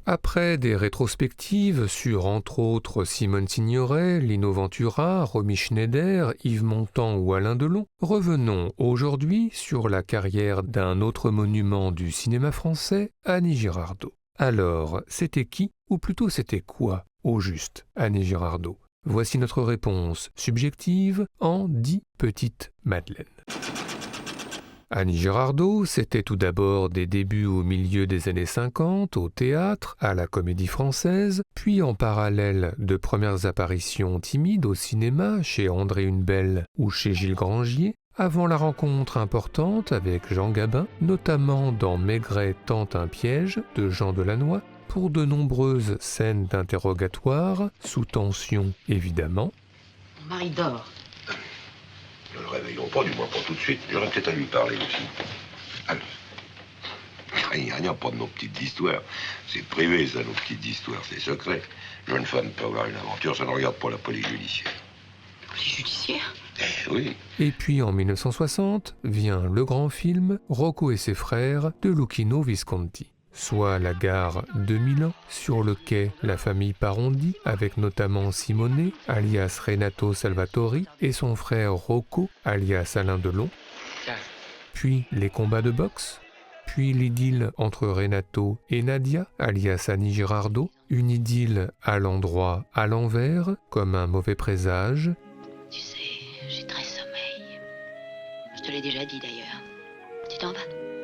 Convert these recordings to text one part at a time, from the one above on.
Après des rétrospectives sur entre autres Simone Signoret, Lino Ventura, Romy Schneider, Yves Montand ou Alain Delon, revenons aujourd'hui sur la carrière d'un autre monument du cinéma français, Annie Girardot. Alors, c'était qui, ou plutôt c'était quoi, au juste, Annie Girardot? Voici notre réponse subjective en 10 petites madeleines. Annie Girardot, c'était tout d'abord des débuts au milieu des années 50 au théâtre, à la Comédie Française, puis en parallèle de premières apparitions timides au cinéma chez André Hunebelle ou chez Gilles Grangier, avant la rencontre importante avec Jean Gabin, notamment dans Maigret tente un piège de Jean Delannoy, pour de nombreuses scènes d'interrogatoire, sous tension évidemment. Mon mari dort. Ne le réveillons pas, du moins pas tout de suite. J'aurais peut-être à lui parler aussi. Alors, rien, pas de nos petites histoires. C'est privé, ça, nos petites histoires. C'est secret. Jeune femme peut avoir une aventure, ça ne regarde pas la police judiciaire. La police judiciaire? Eh oui. Et puis en 1960, vient le grand film Rocco et ses frères de Luchino Visconti. Soit la gare de Milan, sur le quai la famille Parondi, avec notamment Simone, alias Renato Salvatori, et son frère Rocco, alias Alain Delon. Puis les combats de boxe, puis l'idylle entre Renato et Nadia, alias Annie Girardot, une idylle à l'endroit à l'envers, comme un mauvais présage. Tu sais, j'ai très sommeil. Je te l'ai déjà dit d'ailleurs. Tu t'en vas?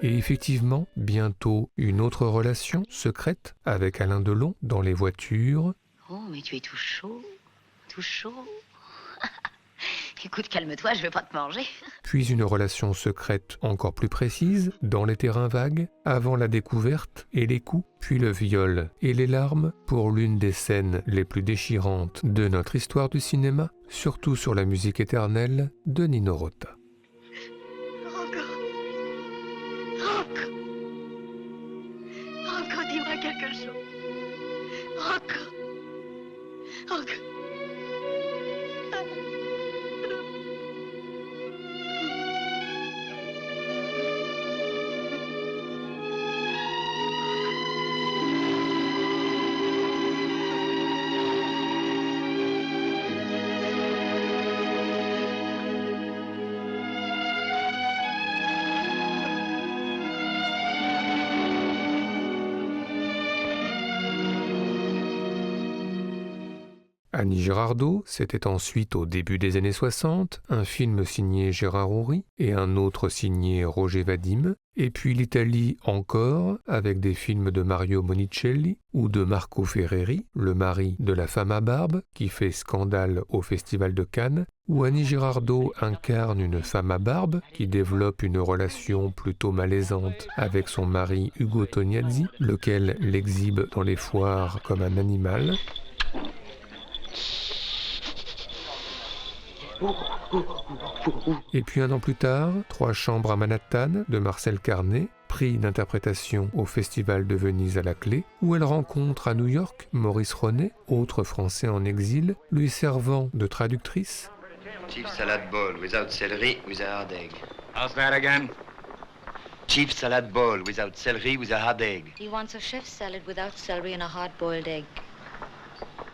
Et effectivement, bientôt une autre relation secrète avec Alain Delon dans les voitures. Oh, mais tu es tout chaud. Tout chaud. Écoute, calme-toi, je vais pas te manger. Puis une relation secrète encore plus précise dans les terrains vagues, avant la découverte et les coups, puis le viol et les larmes pour l'une des scènes les plus déchirantes de notre histoire du cinéma, surtout sur la musique éternelle de Nino Rota. Rocco, dis-moi quelque chose. Rocco. Annie Girardot, c'était ensuite au début des années 60, un film signé Gérard Houry et un autre signé Roger Vadim, et puis l'Italie encore, avec des films de Mario Monicelli ou de Marco Ferreri, le mari de la femme à barbe, qui fait scandale au Festival de Cannes, où Annie Girardot incarne une femme à barbe qui développe une relation plutôt malaisante avec son mari Ugo Tognazzi, lequel l'exhibe dans les foires comme un animal. Et puis un an plus tard, Trois chambres à Manhattan de Marcel Carné, prix d'interprétation au Festival de Venise à la clé, où elle rencontre à New York Maurice Ronet, autre Français en exil, lui servant de traductrice. Chief salad bowl without celery with a hard egg. How's that again? Chief salad bowl without celery with a hard egg. He wants a chef's salad without celery and a hard-boiled egg.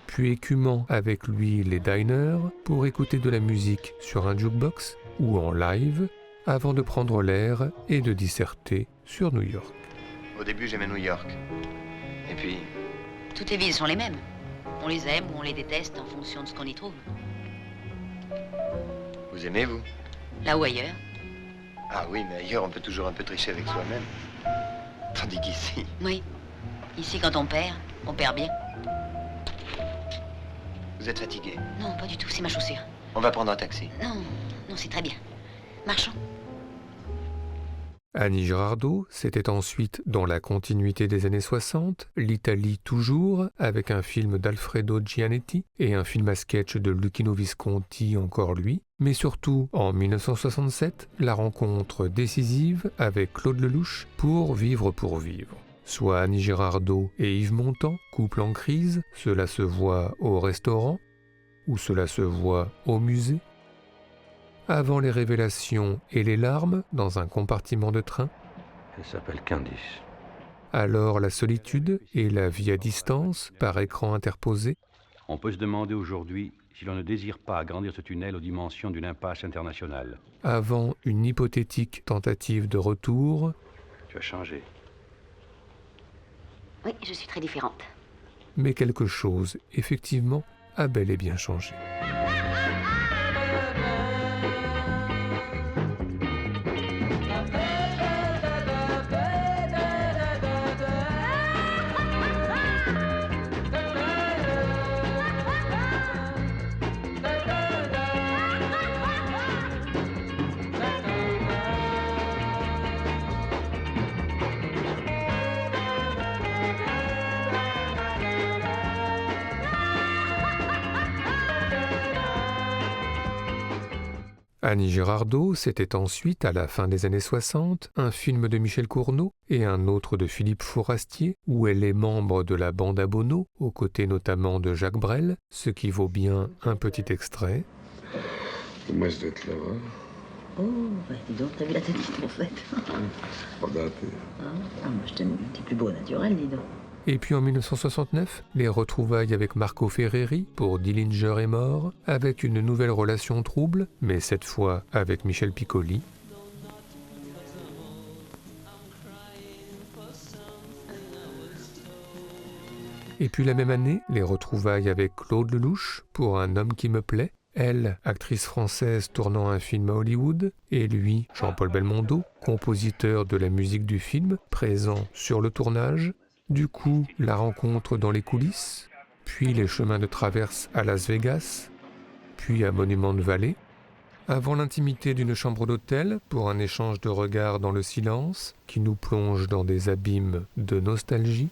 Puis écumant avec lui les diners pour écouter de la musique sur un jukebox ou en live, avant de prendre l'air et de disserter sur New York. Au début, j'aimais New York. Et puis... Toutes les villes sont les mêmes. On les aime ou on les déteste en fonction de ce qu'on y trouve. Vous aimez, vous? Là ou ailleurs. Ah oui, mais ailleurs, on peut toujours un peu tricher avec soi-même. Tandis qu'ici... Oui. Ici, quand on perd bien. Vous êtes fatigué? Non, pas du tout, c'est ma chaussure. On va prendre un taxi. Non, c'est très bien. Marchons. Annie Girardot, c'était ensuite, dans la continuité des années 60, l'Italie toujours, avec un film d'Alfredo Gianetti et un film à sketch de Luchino Visconti, encore lui, mais surtout, en 1967, la rencontre décisive avec Claude Lelouch pour Vivre pour vivre. Soit Annie Girardot et Yves Montand, couple en crise, cela se voit au restaurant, ou cela se voit au musée. Avant les révélations et les larmes dans un compartiment de train. Elle s'appelle Candice. Alors la solitude et la vie à distance, par écran interposé. On peut se demander aujourd'hui si l'on ne désire pas agrandir ce tunnel aux dimensions d'une impasse internationale. Avant une hypothétique tentative de retour. Tu as changé. Oui, je suis très différente. Mais quelque chose, effectivement, a bel et bien changé. Annie Girardot, c'était ensuite, à la fin des années 60, un film de Michel Cournot et un autre de Philippe Fourastier, où elle est membre de la bande à Bono, aux côtés notamment de Jacques Brel, ce qui vaut bien un petit extrait. Moi, je dois être là-bas. Oh, bah dis donc, t'as vu la tête qu'ils t'ont faite. Regardez. Ah, moi je t'aime, t'es plus beau au naturel, dis donc. Et puis en 1969, les retrouvailles avec Marco Ferreri pour Dillinger est mort, avec une nouvelle relation trouble, mais cette fois avec Michel Piccoli. Et puis la même année, les retrouvailles avec Claude Lelouch pour Un homme qui me plaît, elle, actrice française tournant un film à Hollywood, et lui, Jean-Paul Belmondo, compositeur de la musique du film, présent sur le tournage. Du coup, la rencontre dans les coulisses, puis les chemins de traverse à Las Vegas, puis à Monument de Vallée, avant l'intimité d'une chambre d'hôtel pour un échange de regards dans le silence qui nous plonge dans des abîmes de nostalgie.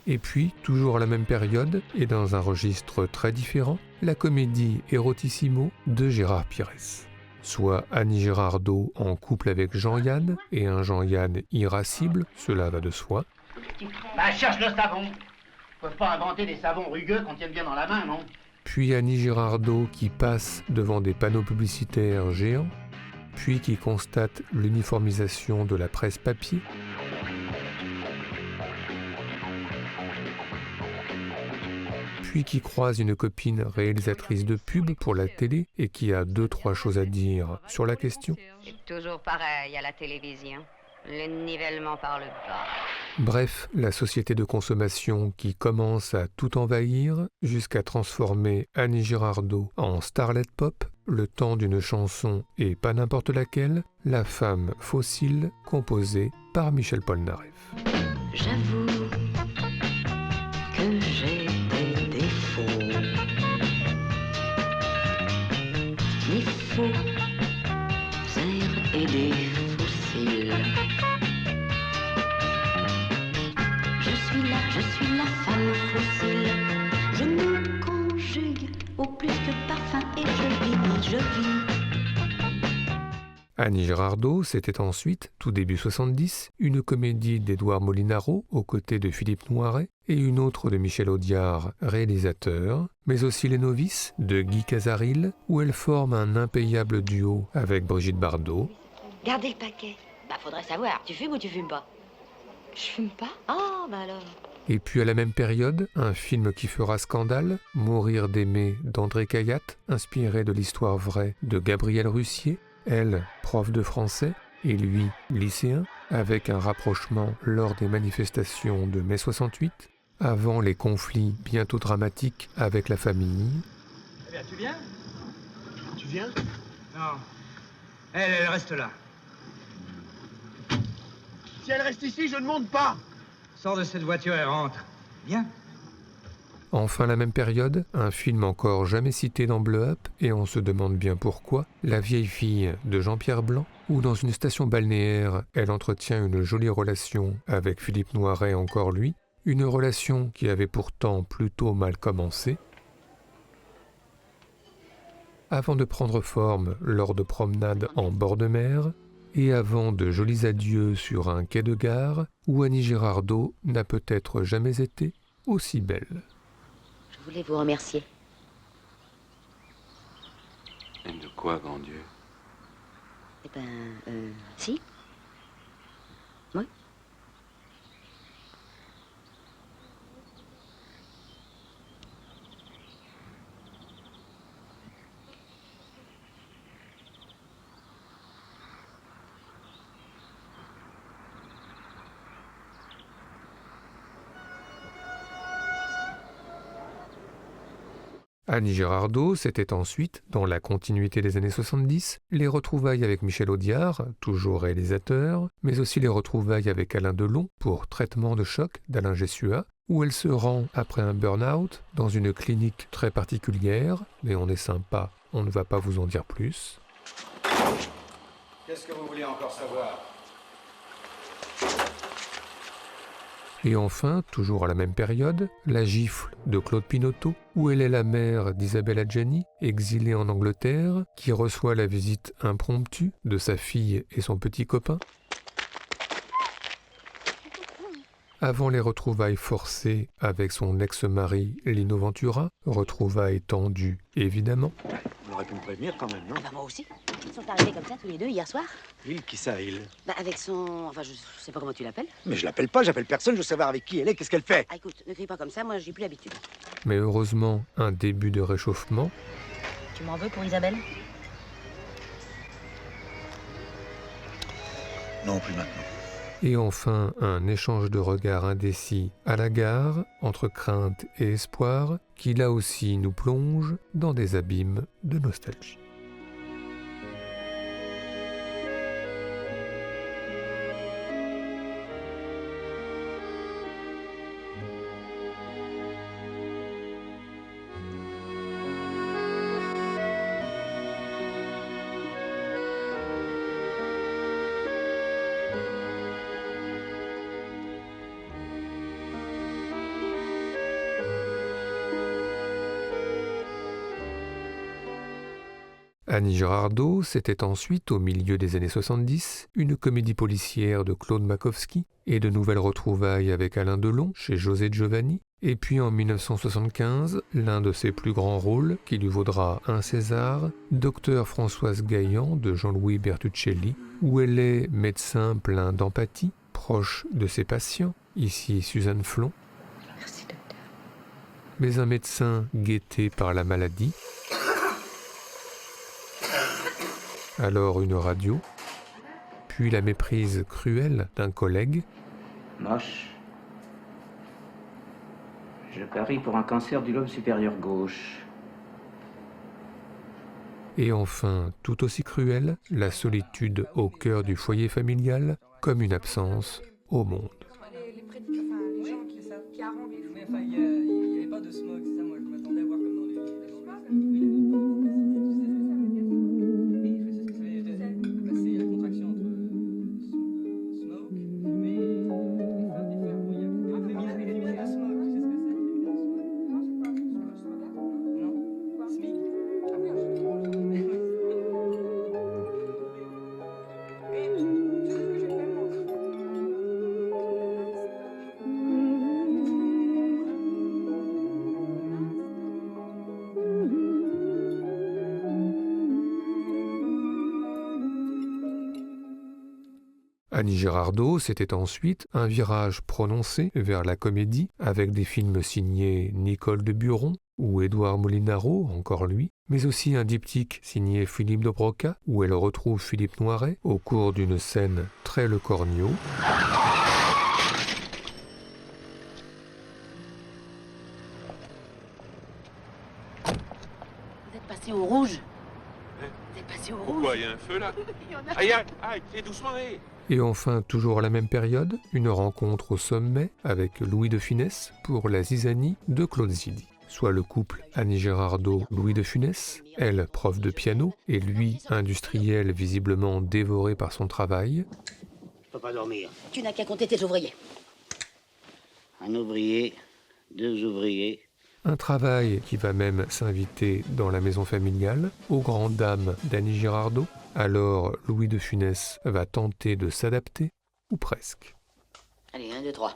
Et puis, toujours à la même période et dans un registre très différent, la comédie Erotissimo de Gérard Pires. Soit Annie Girardot en couple avec Jean-Yann, et un Jean-Yann irascible, cela va de soi. Bah, cherche le savon. Faut pas inventer des savons rugueux qu'on tienne bien dans la main, non? Puis Annie Girardot qui passe devant des panneaux publicitaires géants, puis qui constate l'uniformisation de la presse papier. Puis qui croise une copine réalisatrice de pub pour la télé et qui a 2-3 choses à dire sur la question. C'est toujours pareil à la télévision. Le nivellement par le bas. Bref, la société de consommation qui commence à tout envahir jusqu'à transformer Annie Girardot en starlet pop, le temps d'une chanson et pas n'importe laquelle, La femme fossile composée par Michel Polnareff. J'avoue que j'ai des défauts. Des faux airs et des fossiles. Je suis la femme fossile. Je me conjugue au plus que parfum et je vis. Annie Girardot, c'était ensuite, tout début 70, une comédie d'Édouard Molinaro aux côtés de Philippe Noiret et une autre de Michel Audiard, réalisateur, mais aussi Les Novices de Guy Casaril, où elle forme un impayable duo avec Brigitte Bardot. Gardez le paquet. Bah faudrait savoir, tu fumes ou tu fumes pas? Je fume pas. Oh, bah alors. Et puis à la même période, un film qui fera scandale, Mourir d'aimer d'André Cayatte, inspiré de l'histoire vraie de Gabriel Russier, elle, prof de français, et lui, lycéen, avec un rapprochement lors des manifestations de mai 68, avant les conflits bientôt dramatiques avec la famille. Eh bien, tu viens? Tu viens? Non. Elle reste là. Si elle reste ici, je ne monte pas. Sors de cette voiture et rentre. Viens. Enfin la même période, un film encore jamais cité dans Bleu Up, et on se demande bien pourquoi, La vieille fille de Jean-Pierre Blanc, où dans une station balnéaire, elle entretient une jolie relation avec Philippe Noiret, encore lui, une relation qui avait pourtant plutôt mal commencé, avant de prendre forme lors de promenades en bord de mer, et avant de jolis adieux sur un quai de gare, où Annie Girardot n'a peut-être jamais été aussi belle. Je voulais vous remercier. Et de quoi, grand Dieu? Eh ben, si. Annie Girardot, c'était ensuite, dans la continuité des années 70, les retrouvailles avec Michel Audiard, toujours réalisateur, mais aussi les retrouvailles avec Alain Delon pour Traitement de choc d'Alain Gessua, où elle se rend après un burn-out dans une clinique très particulière, mais on est sympa, on ne va pas vous en dire plus. Qu'est-ce que vous voulez encore savoir? Et enfin, toujours à la même période, La gifle de Claude Pinoteau, où elle est la mère d'Isabelle Adjani, exilée en Angleterre, qui reçoit la visite impromptue de sa fille et son petit copain. Avant les retrouvailles forcées avec son ex-mari Lino Ventura, retrouvailles tendues évidemment. On aurait pu me prévenir quand même, non? Ah bah moi aussi. Ils sont arrivés comme ça tous les deux hier soir. Il, qui ça, il? Bah avec son... Enfin je sais pas comment tu l'appelles. Mais je l'appelle pas, j'appelle personne, je veux savoir avec qui elle est, qu'est-ce qu'elle fait? Ah écoute, ne crie pas comme ça, moi j'ai plus l'habitude. Mais heureusement, un début de réchauffement. Tu m'en veux pour Isabelle? Non, plus maintenant. Et enfin, un échange de regards indécis à la gare, entre crainte et espoir, qui là aussi nous plonge dans des abîmes de nostalgie. Annie Girardot, c'était ensuite, au milieu des années 70, une comédie policière de Claude Makowski et de nouvelles retrouvailles avec Alain Delon chez José Giovanni, et puis en 1975, l'un de ses plus grands rôles, qui lui vaudra un César, Docteur Françoise Gaillan de Jean-Louis Bertuccelli, où elle est médecin plein d'empathie, proche de ses patients, ici Suzanne Flon. Merci docteur. Mais un médecin guetté par la maladie. Alors une radio, puis la méprise cruelle d'un collègue. Moche. Je parie pour un cancer du lobe supérieur gauche. Et enfin, tout aussi cruelle, la solitude au cœur du foyer familial, comme une absence au monde. Les gens qui arrangent les fous. Il n'y avait pas de smog, c'est ça, moi je m'attendais à voir comme dans les... C'est la contraction entre smoke, mais il faut éliminer le smog, tu sais ce que c'est? Éliminer le smog? Non? SMIC? Ah oui, Annie Girardot, c'était ensuite un virage prononcé vers la comédie, avec des films signés Nicole de Buron ou Édouard Molinaro, encore lui, mais aussi un diptyque signé Philippe de Broca, où elle retrouve Philippe Noiret au cours d'une scène très Le Cornio. Vous êtes passé au rouge? Vous êtes passé au rouge? Pourquoi, il y a un feu là? Aïe, et doucement, et... Et enfin, toujours à la même période, une rencontre au sommet avec Louis de Funès pour La zizanie de Claude Zidi. Soit le couple Annie Girardot-Louis de Funès, elle prof de piano, et lui industriel visiblement dévoré par son travail. Je peux pas dormir. Tu n'as qu'à compter tes ouvriers. Un ouvrier, deux ouvriers. Un travail qui va même s'inviter dans la maison familiale, aux grandes dames d'Annie Girardot. Alors Louis de Funès va tenter de s'adapter, ou presque. Allez, 1, 2, 3.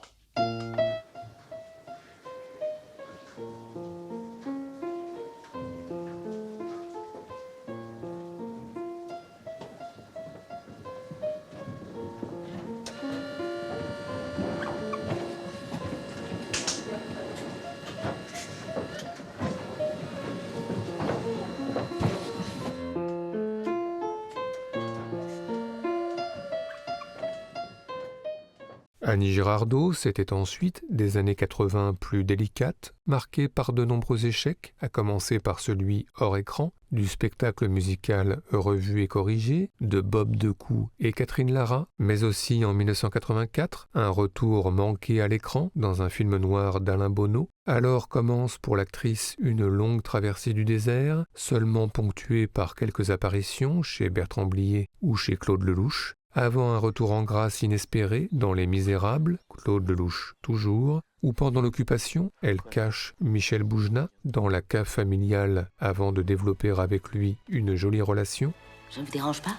Annie Girardot, c'était ensuite des années 80 plus délicates, marquées par de nombreux échecs, à commencer par celui hors écran, du spectacle musical Revu et corrigé, de Bob Decou et Catherine Lara, mais aussi en 1984, un retour manqué à l'écran dans un film noir d'Alain Bonneau. Alors commence pour l'actrice une longue traversée du désert, seulement ponctuée par quelques apparitions chez Bertrand Blier ou chez Claude Lelouch, avant un retour en grâce inespéré dans Les Misérables, Claude Lelouch toujours, ou pendant l'Occupation, elle cache Michel Boujna dans la cave familiale avant de développer avec lui une jolie relation. Je ne vous dérange pas?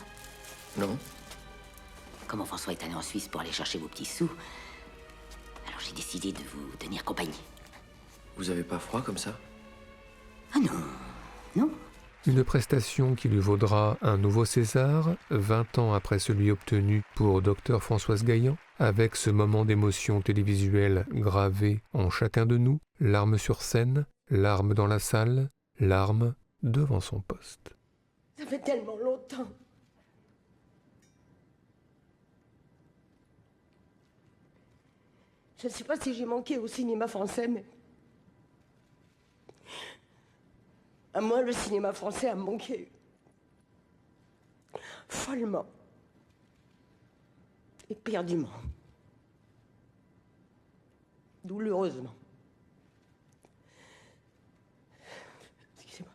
Non. Comment François est allé en Suisse pour aller chercher vos petits sous, alors j'ai décidé de vous tenir compagnie. Vous avez pas froid comme ça? Ah non, non. Une prestation qui lui vaudra un nouveau César, 20 ans après celui obtenu pour Dr Françoise Gaillan, avec ce moment d'émotion télévisuelle gravé en chacun de nous, larmes sur scène, larmes dans la salle, larmes devant son poste. Ça fait tellement longtemps. Je ne sais pas si j'ai manqué au cinéma français, mais... à moi, le cinéma français a manqué. Follement. Éperdument. Douloureusement. Excusez-moi.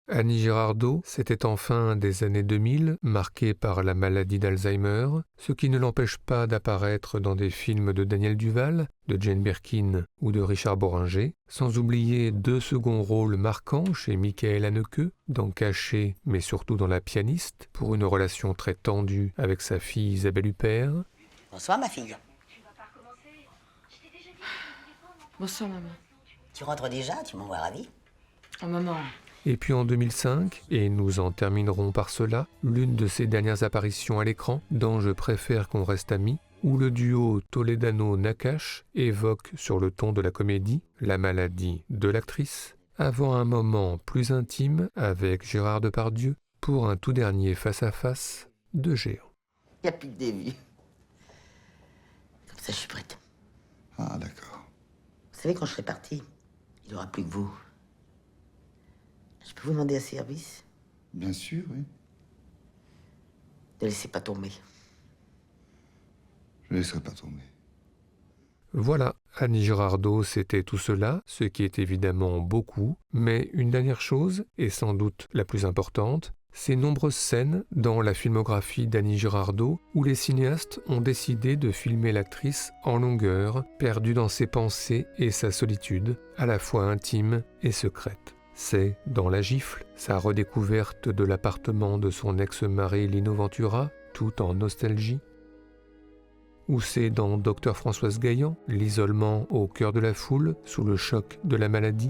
Annie Girardot, c'était enfin des années 2000, marquée par la maladie d'Alzheimer, ce qui ne l'empêche pas d'apparaître dans des films de Daniel Duval, de Jane Birkin ou de Richard Boringer, sans oublier 2 seconds rôles marquants chez Michael Haneke, dans Caché, mais surtout dans La pianiste, pour une relation très tendue avec sa fille Isabelle Huppert. Bonsoir, ma fille. Bonsoir, maman. Tu rentres déjà? Tu m'envoies ravie. Oh, maman. Et puis en 2005, et nous en terminerons par cela, l'une de ses dernières apparitions à l'écran, dans Je préfère qu'on reste amis, où le duo Toledano-Nakache évoque sur le ton de la comédie la maladie de l'actrice, avant un moment plus intime avec Gérard Depardieu pour un tout dernier face-à-face de géant. Il n'y a plus de début. Comme ça, je suis prête. Ah, d'accord. Vous savez, quand je serai partie, il n'y aura plus que vous. Je peux vous demander un service? Bien sûr, oui. Ne laissez pas tomber. Je ne laisserai pas tomber. Voilà, Annie Girardot, c'était tout cela, ce qui est évidemment beaucoup, mais une dernière chose, et sans doute la plus importante, ces nombreuses scènes dans la filmographie d'Annie Girardot où les cinéastes ont décidé de filmer l'actrice en longueur, perdue dans ses pensées et sa solitude, à la fois intime et secrète. C'est dans La Gifle, sa redécouverte de l'appartement de son ex-mari Lino Ventura, tout en nostalgie. Ou c'est dans Dr Françoise Gaillan, l'isolement au cœur de la foule, sous le choc de la maladie.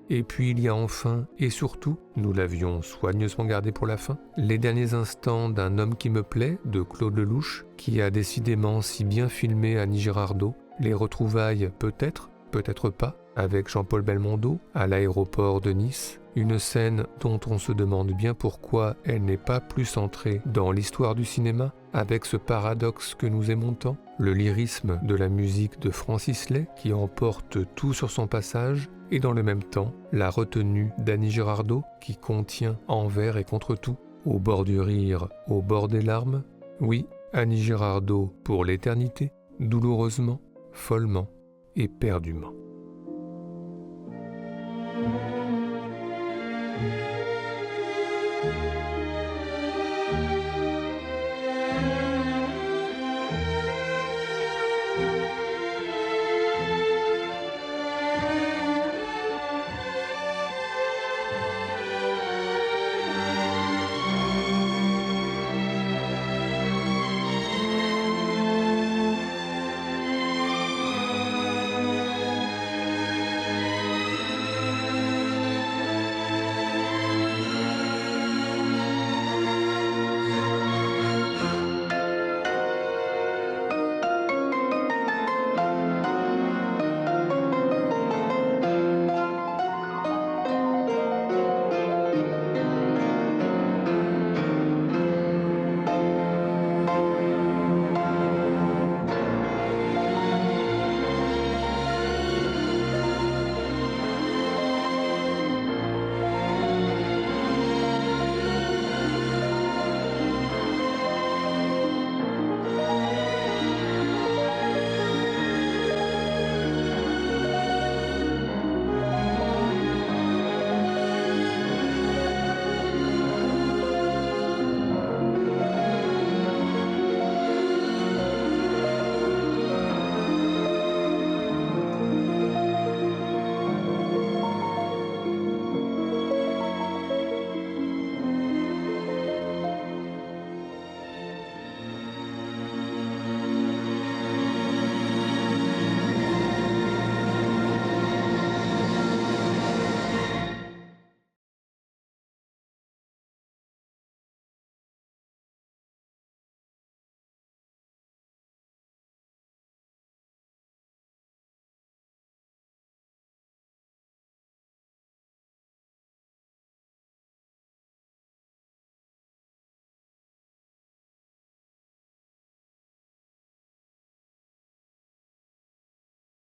Et puis il y a enfin, et surtout, nous l'avions soigneusement gardé pour la fin, Les derniers instants d'un homme qui me plaît, de Claude Lelouch, qui a décidément si bien filmé Annie Girardot, les retrouvailles peut-être, peut-être pas, avec Jean-Paul Belmondo, à l'aéroport de Nice, une scène dont on se demande bien pourquoi elle n'est pas plus centrée dans l'histoire du cinéma, avec ce paradoxe que nous aimons tant, le lyrisme de la musique de Francis Lay qui emporte tout sur son passage, et dans le même temps, la retenue d'Annie Girardot qui contient envers et contre tout, au bord du rire, au bord des larmes. Oui, Annie Girardot pour l'éternité, douloureusement, follement, éperdument.